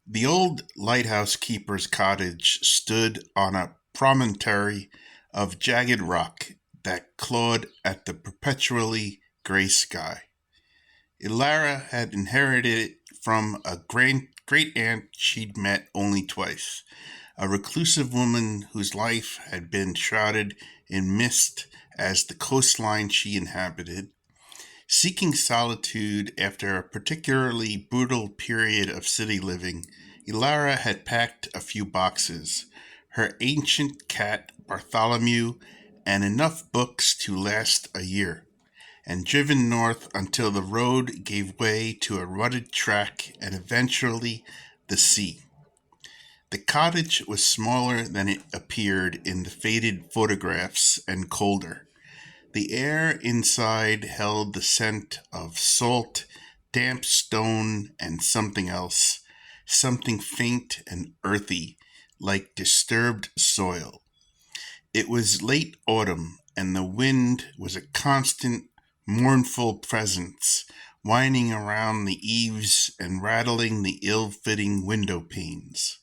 The old lighthouse keeper's cottage stood on a promontory of jagged rock that clawed at the perpetually gray sky. Elara had inherited it from a great aunt she'd met only twice, a reclusive woman whose life had been shrouded in mist as the coastline she inhabited. Seeking solitude after a particularly brutal period of city living, Elara had packed a few boxes, her ancient cat Bartholomew, and enough books to last a year, and driven north until the road gave way to a rutted track and eventually the sea. The cottage was smaller than it appeared in the faded photographs and colder. The air inside held the scent of salt, damp stone, and something else, something faint and earthy, like disturbed soil. It was late autumn, and the wind was a constant, mournful presence, whining around the eaves and rattling the ill-fitting window panes.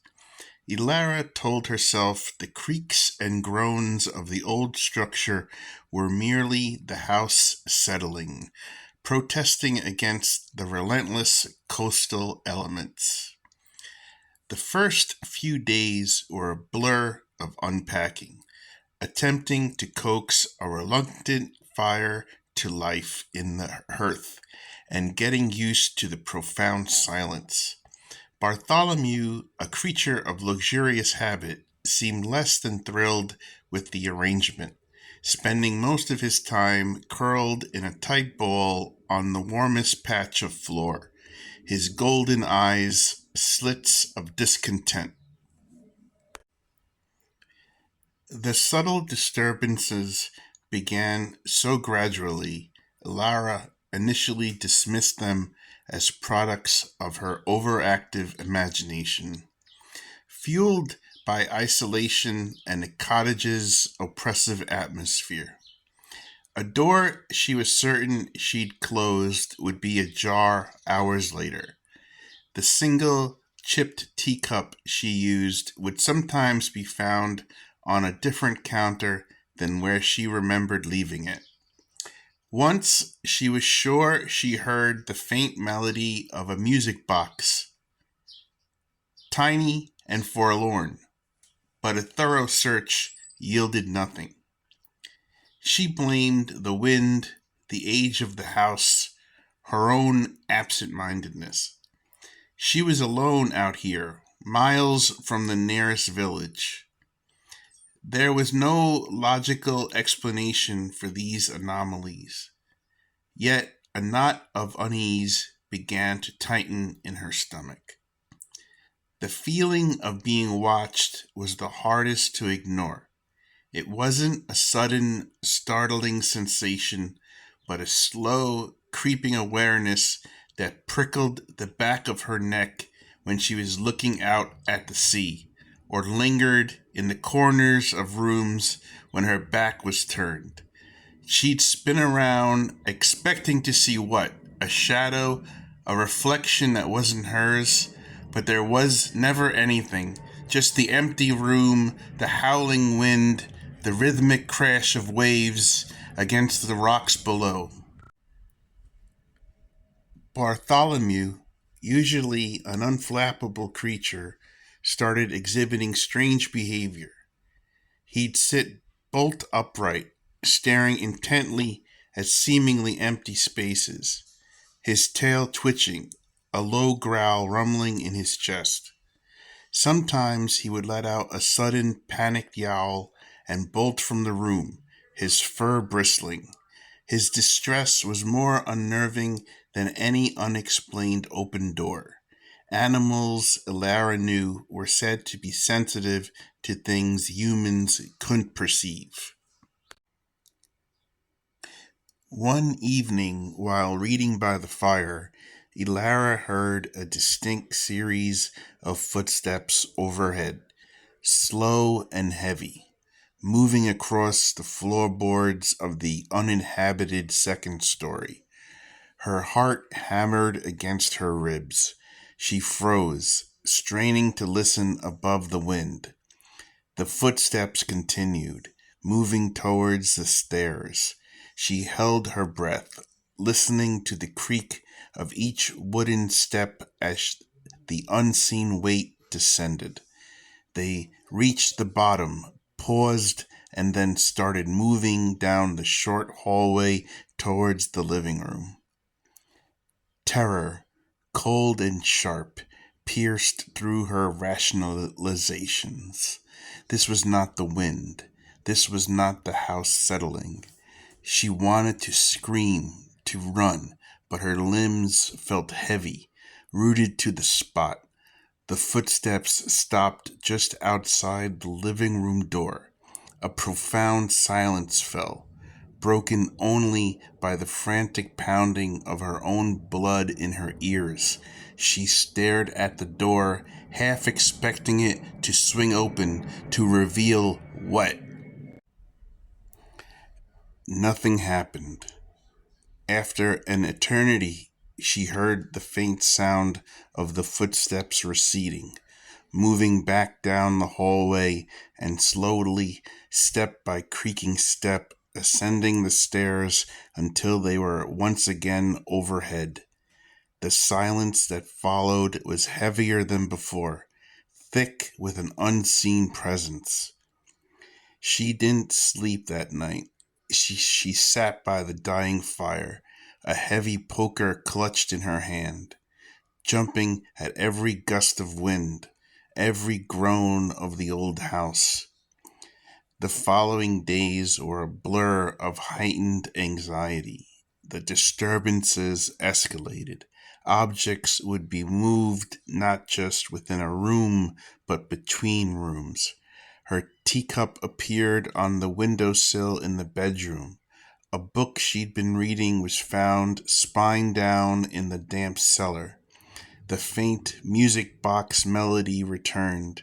Elara told herself the creaks and groans of the old structure were merely the house settling, protesting against the relentless coastal elements. The first few days were a blur of unpacking, attempting to coax a reluctant fire to life in the hearth and getting used to the profound silence. Bartholomew, a creature of luxurious habit, seemed less than thrilled with the arrangement, spending most of his time curled in a tight ball on the warmest patch of floor, his golden eyes slits of discontent. The subtle disturbances began so gradually, Lara initially dismissed them as products of her overactive imagination. Fueled by isolation and the cottage's oppressive atmosphere. A door she was certain she'd closed would be ajar hours later. The single chipped teacup she used would sometimes be found on a different counter than where she remembered leaving it. Once she was sure she heard the faint melody of a music box, tiny and forlorn, but a thorough search yielded nothing. She blamed the wind, the age of the house, her own absent-mindedness. She was alone out here, miles from the nearest village. There was no logical explanation for these anomalies. Yet a knot of unease began to tighten in her stomach. The feeling of being watched was the hardest to ignore. It wasn't a sudden, startling sensation, but a slow, creeping awareness that prickled the back of her neck when she was looking out at the sea, or lingered in the corners of rooms when her back was turned. She'd spin around, expecting to see what? A shadow, a reflection that wasn't hers, but there was never anything, just the empty room, the howling wind, the rhythmic crash of waves against the rocks below. Bartholomew, usually an unflappable creature, started exhibiting strange behavior. He'd sit bolt upright, staring intently at seemingly empty spaces, his tail twitching, a low growl rumbling in his chest. Sometimes he would let out a sudden panicked yowl and bolt from the room, his fur bristling. His distress was more unnerving than any unexplained open door. Animals, Elara knew, were said to be sensitive to things humans couldn't perceive. One evening, while reading by the fire, Elara heard a distinct series of footsteps overhead, slow and heavy, moving across the floorboards of the uninhabited second story. Her heart hammered against her ribs. She froze, straining to listen above the wind. The footsteps continued, moving towards the stairs. She held her breath, listening to the creak of each wooden step as the unseen weight descended. They reached the bottom, paused, and then started moving down the short hallway towards the living room. Terror, cold and sharp, pierced through her rationalizations. This was not the wind. This was not the house settling. She wanted to scream, to run, but her limbs felt heavy, rooted to the spot. The footsteps stopped just outside the living room door. A profound silence fell, broken only by the frantic pounding of her own blood in her ears. She stared at the door, half expecting it to swing open to reveal what? Nothing happened. After an eternity, she heard the faint sound of the footsteps receding, moving back down the hallway and slowly, step by creaking step, ascending the stairs until they were once again overhead. The silence that followed was heavier than before, thick with an unseen presence. She didn't sleep that night. She sat by the dying fire, a heavy poker clutched in her hand, jumping at every gust of wind, every groan of the old house. The following days were a blur of heightened anxiety. The disturbances escalated. Objects would be moved not just within a room, but between rooms. Her teacup appeared on the windowsill in the bedroom. A book she'd been reading was found spine down in the damp cellar. The faint music box melody returned,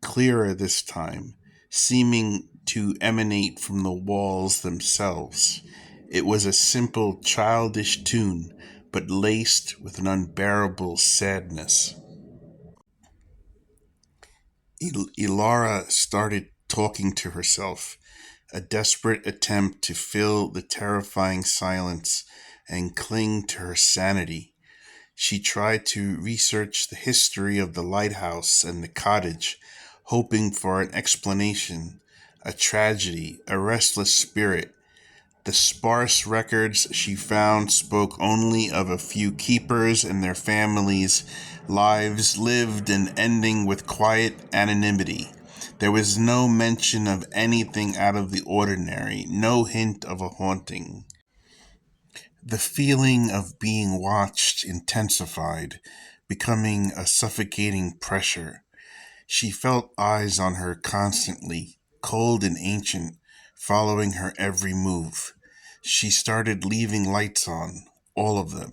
clearer this time, seeming to emanate from the walls themselves. It was a simple, childish tune, but laced with an unbearable sadness. Elara started talking to herself, a desperate attempt to fill the terrifying silence and cling to her sanity. She tried to research the history of the lighthouse and the cottage, hoping for an explanation, a tragedy, a restless spirit. The sparse records she found spoke only of a few keepers and their families, lives lived and ending with quiet anonymity. There was no mention of anything out of the ordinary, no hint of a haunting. The feeling of being watched intensified, becoming a suffocating pressure. She felt eyes on her constantly, cold and ancient, following her every move. She started leaving lights on, all of them,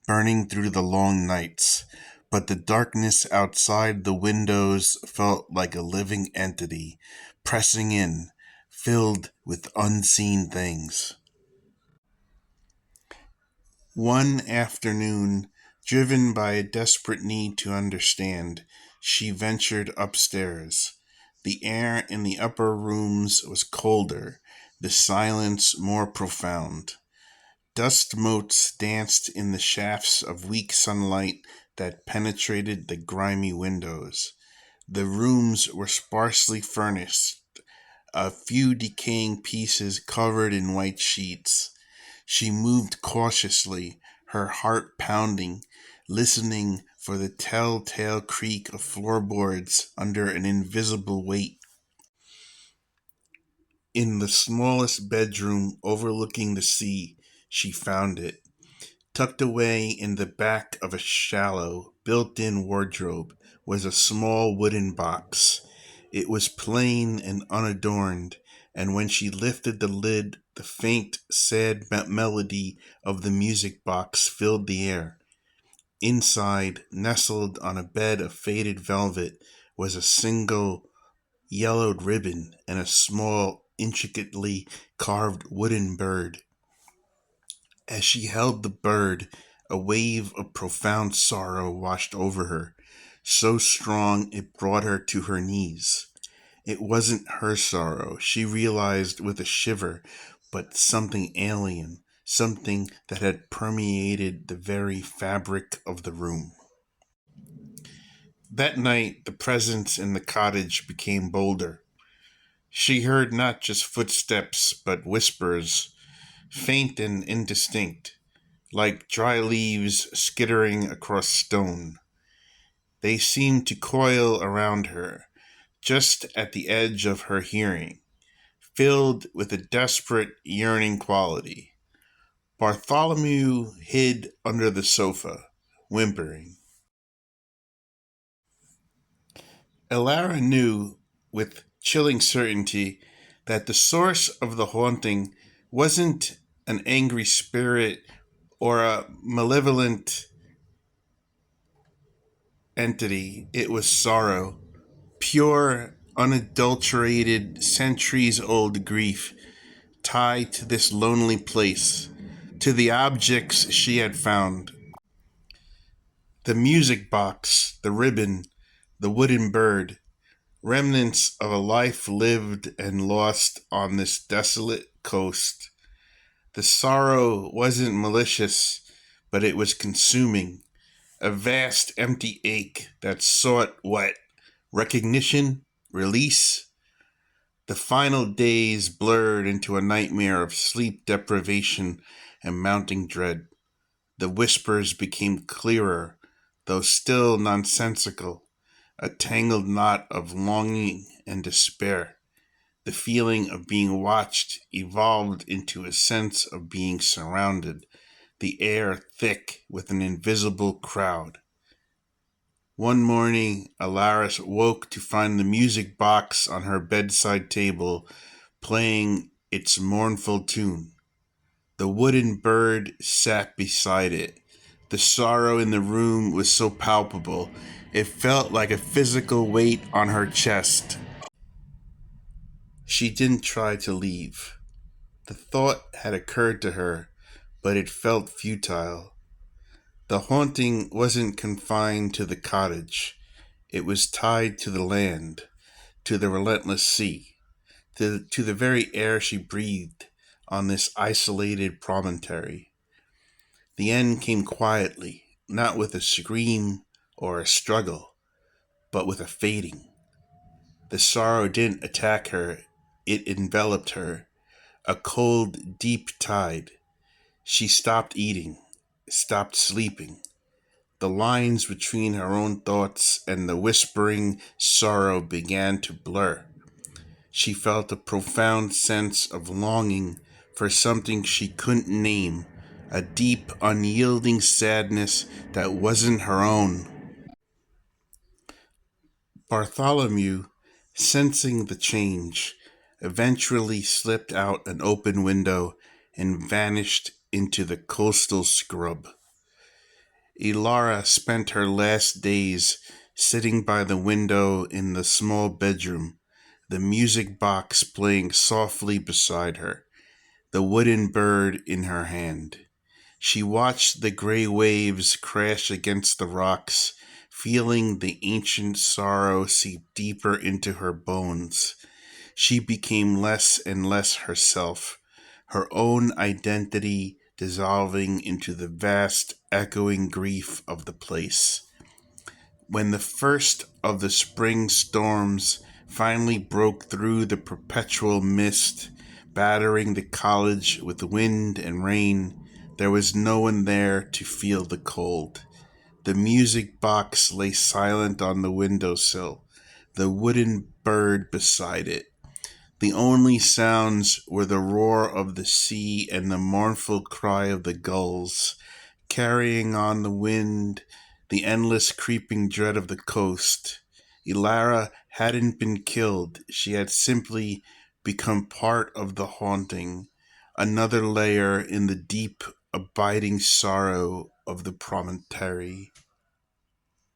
burning through the long nights, but the darkness outside the windows felt like a living entity, pressing in, filled with unseen things. One afternoon, driven by a desperate need to understand, she ventured upstairs. The air in the upper rooms was colder, the silence more profound. Dust motes danced in the shafts of weak sunlight that penetrated the grimy windows. The rooms were sparsely furnished, a few decaying pieces covered in white sheets. She moved cautiously, her heart pounding, listening for the telltale creak of floorboards under an invisible weight. In the smallest bedroom overlooking the sea, she found it. Tucked away in the back of a shallow, built-in wardrobe was a small wooden box. It was plain and unadorned, and when she lifted the lid, the faint, sad melody of the music box filled the air. Inside, nestled on a bed of faded velvet, was a single yellowed ribbon and a small, intricately carved wooden bird. As she held the bird, A wave of profound sorrow washed over her, so strong it brought her to her knees. It wasn't her sorrow, she realized with a shiver, but something alien, something that had permeated the very fabric of the room. That night, the presence in the cottage became bolder. She heard not just footsteps, but whispers, faint and indistinct, like dry leaves skittering across stone. They seemed to coil around her, just at the edge of her hearing, filled with a desperate, yearning quality. Bartholomew hid under the sofa, whimpering. Elara knew, with chilling certainty, that the source of the haunting wasn't an angry spirit or a malevolent entity. It was sorrow, pure, unadulterated, centuries old grief tied to this lonely place, to the objects she had found. The music box, the ribbon, the wooden bird, remnants of a life lived and lost on this desolate coast. The sorrow wasn't malicious, but it was consuming, a vast empty ache that sought what? Recognition? Release? The final days blurred into a nightmare of sleep deprivation and mounting dread. The whispers became clearer, though still nonsensical, a tangled knot of longing and despair. The feeling of being watched evolved into a sense of being surrounded, the air thick with an invisible crowd. One morning, Alaris woke to find the music box on her bedside table playing its mournful tune. The wooden bird sat beside it. The sorrow in the room was so palpable, it felt like a physical weight on her chest. She didn't try to leave. The thought had occurred to her, but it felt futile. The haunting wasn't confined to the cottage. It was tied to the land, to the relentless sea, to the very air she breathed on this isolated promontory. The end came quietly, not with a scream or a struggle, but with a fading. The sorrow didn't attack her, it enveloped her, a cold, deep tide. She stopped eating, stopped sleeping. The lines between her own thoughts and the whispering sorrow began to blur. She felt a profound sense of longing for something she couldn't name, a deep, unyielding sadness that wasn't her own. Bartholomew, sensing the change, eventually slipped out an open window and vanished into the coastal scrub. Elara spent her last days sitting by the window in the small bedroom, the music box playing softly beside her, the wooden bird in her hand. She watched the gray waves crash against the rocks, feeling the ancient sorrow seep deeper into her bones. She became less and less herself, her own identity dissolving into the vast, echoing grief of the place. When the first of the spring storms finally broke through the perpetual mist, battering the college with wind and rain, there was no one there to feel the cold. The music box lay silent on the windowsill, the wooden bird beside it. The only sounds were the roar of the sea and the mournful cry of the gulls, carrying on the wind the endless creeping dread of the coast. Elara hadn't been killed. She had simply become part of the haunting, another layer in the deep, abiding sorrow of the promontory.